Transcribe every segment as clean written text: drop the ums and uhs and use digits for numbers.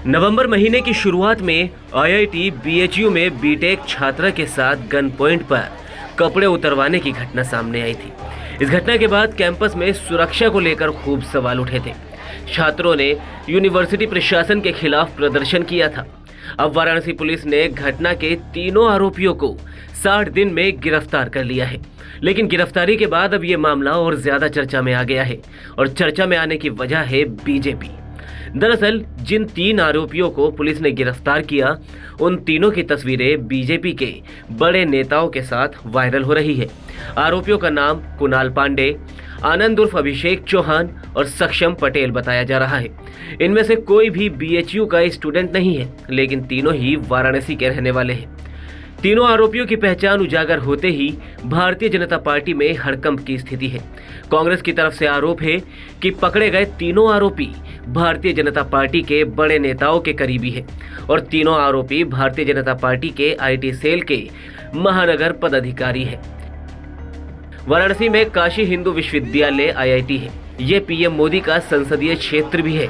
नवंबर महीने की शुरुआत में आईआईटी बीएचयू में बीटेक छात्रा के साथ गन पॉइंट पर कपड़े उतरवाने की घटना सामने आई थी। इस घटना के बाद कैंपस में सुरक्षा को लेकर खूब सवाल उठे थे। छात्रों ने यूनिवर्सिटी प्रशासन के खिलाफ प्रदर्शन किया था। अब वाराणसी पुलिस ने घटना के तीनों आरोपियों को 60 दिन में गिरफ्तार कर लिया है। लेकिन गिरफ्तारी के बाद अब ये मामला और ज्यादा चर्चा में आ गया है और चर्चा में आने की वजह है बीजेपी। दरअसल जिन 3 आरोपियों को पुलिस ने गिरफ्तार किया, उन तीनों की तस्वीरें बीजेपी के बड़े नेताओं के साथ वायरल हो रही है। आरोपियों का नाम कुणाल पांडे, आनंद उर्फ अभिषेक चौहान और सक्षम पटेल बताया जा रहा है। इनमें से कोई भी बीएचयू का स्टूडेंट नहीं है, लेकिन तीनों ही वाराणसी के रहने वाले हैं। तीनों आरोपियों की पहचान उजागर होते ही भारतीय जनता पार्टी में हड़कंप की स्थिति है। कांग्रेस की तरफ से आरोप है कि पकड़े गए तीनों आरोपी भारतीय जनता पार्टी के बड़े नेताओं के करीबी है और तीनों आरोपी भारतीय जनता पार्टी के आईटी सेल के महानगर पदाधिकारी है। वाराणसी में काशी हिंदू विश्वविद्यालय आईआईटी है। ये पीएम मोदी का संसदीय क्षेत्र भी है,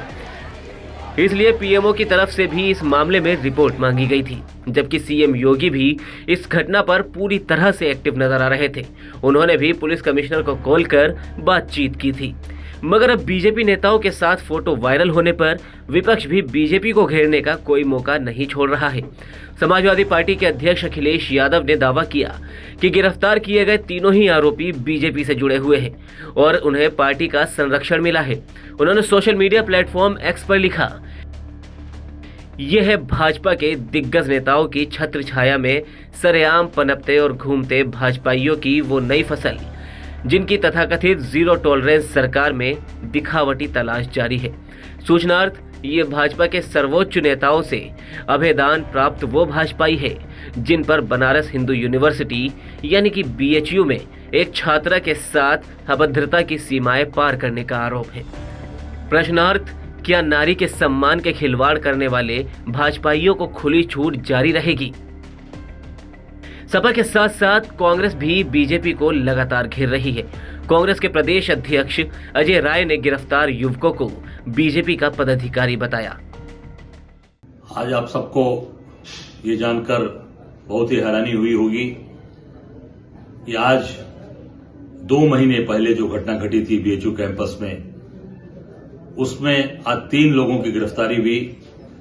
इसलिए पीएमओ की तरफ से भी इस मामले में रिपोर्ट मांगी गई थी। जबकि सीएम योगी भी इस घटना पर पूरी तरह से एक्टिव नजर आ रहे थे। उन्होंने भी पुलिस कमिश्नर को कॉल कर बातचीत की थी। मगर अब बीजेपी नेताओं के साथ फोटो वायरल होने पर विपक्ष भी बीजेपी को घेरने का कोई मौका नहीं छोड़ रहा है। समाजवादी पार्टी के अध्यक्ष अखिलेश यादव ने दावा किया कि गिरफ्तार किए गए तीनों ही आरोपी बीजेपी से जुड़े हुए हैं और उन्हें पार्टी का संरक्षण मिला है। उन्होंने सोशल मीडिया प्लेटफॉर्म एक्स पर लिखा, यह है भाजपा के दिग्गज नेताओं की छत्र छाया में सरेआम पनपते और घूमते भाजपाइयों की वो नई फसल, जिनकी तथाकथित जीरो टॉलरेंस सरकार में दिखावटी तलाश जारी है। सूचनार्थ, ये भाजपा के सर्वोच्च नेताओं से अभेदान प्राप्त वो भाजपाई है जिन पर बनारस हिंदू यूनिवर्सिटी यानी कि बीएचयू में एक छात्रा के साथ अभद्रता की सीमाएं पार करने का आरोप है। प्रश्नार्थ, क्या नारी के सम्मान के खिलवाड़ करने वाले भाजपाइयों को खुली छूट जारी रहेगी? सपा के साथ साथ कांग्रेस भी बीजेपी को लगातार घेर रही है। कांग्रेस के प्रदेश अध्यक्ष अजय राय ने गिरफ्तार युवकों को बीजेपी का पदाधिकारी बताया। आज आप सबको ये जानकर बहुत ही हैरानी हुई होगी कि आज 2 महीने पहले जो घटना घटी थी बीएचयू कैंपस में, उसमें आज 3 लोगों की गिरफ्तारी हुई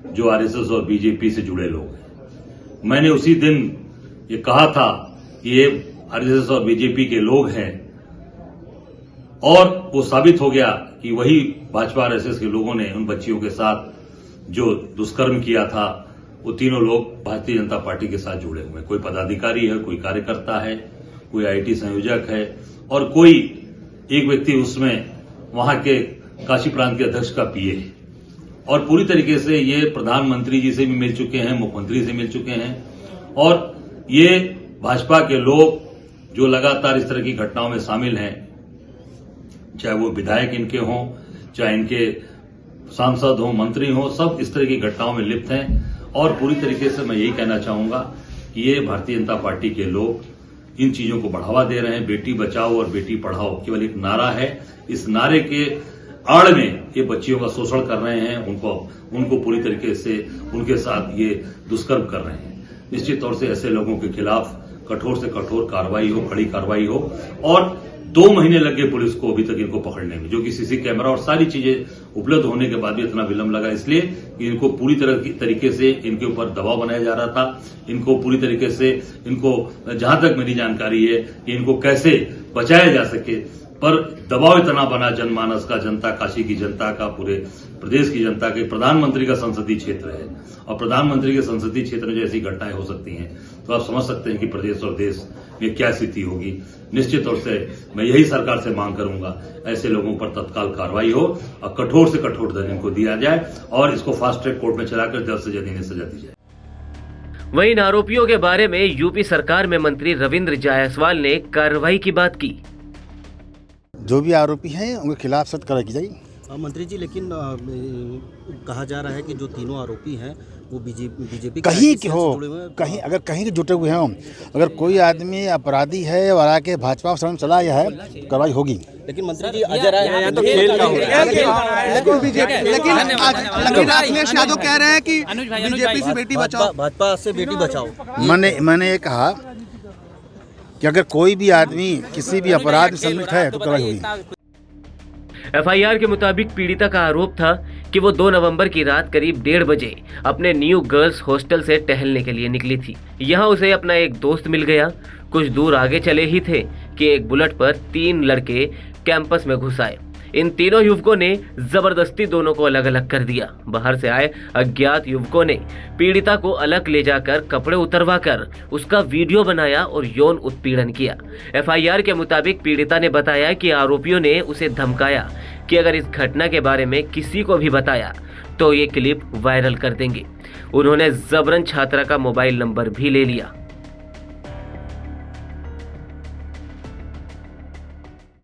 जो आरएसएस और बीजेपी से जुड़े लोग हैं। मैंने उसी दिन ये कहा था कि ये आरएसएस और बीजेपी के लोग हैं और वो साबित हो गया कि वही भाजपा आरएसएस के लोगों ने उन बच्चियों के साथ जो दुष्कर्म किया था, वो तीनों लोग भारतीय जनता पार्टी के साथ जुड़े हुए हैं। कोई पदाधिकारी है, कोई कार्यकर्ता है, कोई आईटी संयोजक है और कोई एक व्यक्ति उसमें वहां के काशी प्रांत के अध्यक्ष का पीए है। और पूरी तरीके से ये प्रधानमंत्री जी से भी मिल चुके हैं, मुख्यमंत्री से मिल चुके हैं और ये भाजपा के लोग जो लगातार इस तरह की घटनाओं में शामिल हैं, चाहे वो विधायक इनके हों, चाहे इनके सांसद हों, मंत्री हों, सब इस तरह की घटनाओं में लिप्त हैं। और पूरी तरीके से मैं यही कहना चाहूंगा कि ये भारतीय जनता पार्टी के लोग इन चीजों को बढ़ावा दे रहे हैं। बेटी बचाओ और बेटी पढ़ाओ केवल एक नारा है, इस नारे के आड़ में ये बच्चियों का शोषण कर रहे हैं, उनको पूरी तरीके से उनके साथ ये दुष्कर्म कर रहे हैं। निश्चित तौर से ऐसे लोगों के खिलाफ कठोर से कठोर कार्रवाई हो, कड़ी कार्रवाई हो। और 2 महीने लग गए पुलिस को अभी तक इनको पकड़ने में, जो कि सीसी कैमरा और सारी चीजें उपलब्ध होने के बाद भी इतना विलंब लगा, इसलिए कि इनको पूरी तरीके से इनके ऊपर दबाव बनाया जा रहा था। इनको पूरी तरीके से जहां तक मेरी जानकारी है कि इनको कैसे बचाया जा सके, पर दबाव इतना बना जनमानस का, जनता, काशी की जनता का, पूरे प्रदेश की जनता के। प्रधानमंत्री का संसदीय क्षेत्र है और प्रधानमंत्री के संसदीय क्षेत्र में जो ऐसी घटनाएं हो सकती हैं तो आप समझ सकते हैं कि प्रदेश और देश में क्या स्थिति होगी। निश्चित तौर से मैं यही सरकार से मांग करूंगा, ऐसे लोगों पर तत्काल कार्रवाई हो और कठोर से कठोर दंड इनको दिया जाए और इसको फास्ट ट्रैक कोर्ट में चलाकर जल्द से जल्द इन्हें सजा दी जाए। वहीं इन आरोपियों के बारे में यूपी सरकार में मंत्री रविंद्र जायसवाल ने कार्रवाई की बात की। जो भी आरोपी हैं उनके खिलाफ सख्त कार्रवाई की जाएगी। मंत्री जी, लेकिन कहा जा रहा है कि जो तीनों आरोपी हैं वो बीजेपी कहीं के हो, कहीं अगर कहीं के जुटे हुए हों, अगर कोई आदमी अपराधी है और आके भाजपा में चला गया है, कार्रवाई होगी। लेकिन मंत्री जी अजय राय हैं तो खेल का हो रहा है। लेकिन अखिलेश यादव कह रहे हैं कि बीजेपी से बेटी बचाओ, भाजपा से बेटी बचाओ। मैंने ये कहा कि अगर कोई भी आदमी किसी भी अपराध में सम्मिलित है तो कार्रवाई होगी। एफआईआर के मुताबिक पीड़िता का आरोप था कि वो 2 नवंबर की रात करीब 1:30 बजे अपने न्यू गर्ल्स हॉस्टल से टहलने के लिए निकली थी। यहाँ उसे अपना एक दोस्त मिल गया। कुछ दूर आगे चले ही थे कि एक बुलेट पर 3 लड़के कैंपस में घुस आए। इन तीनों युवकों ने जबरदस्ती दोनों को अलग अलग कर दिया। बाहर से आए अज्ञात युवकों ने पीड़िता को अलग ले जाकर कपड़े उतरवाकर उसका वीडियो बनाया और यौन उत्पीड़न किया। एफआईआर के मुताबिक पीड़िता ने बताया कि आरोपियों ने उसे धमकाया कि अगर इस घटना के बारे में किसी को भी बताया तो ये क्लिप वायरल कर देंगे। उन्होंने जबरन छात्रा का मोबाइल नंबर भी ले लिया।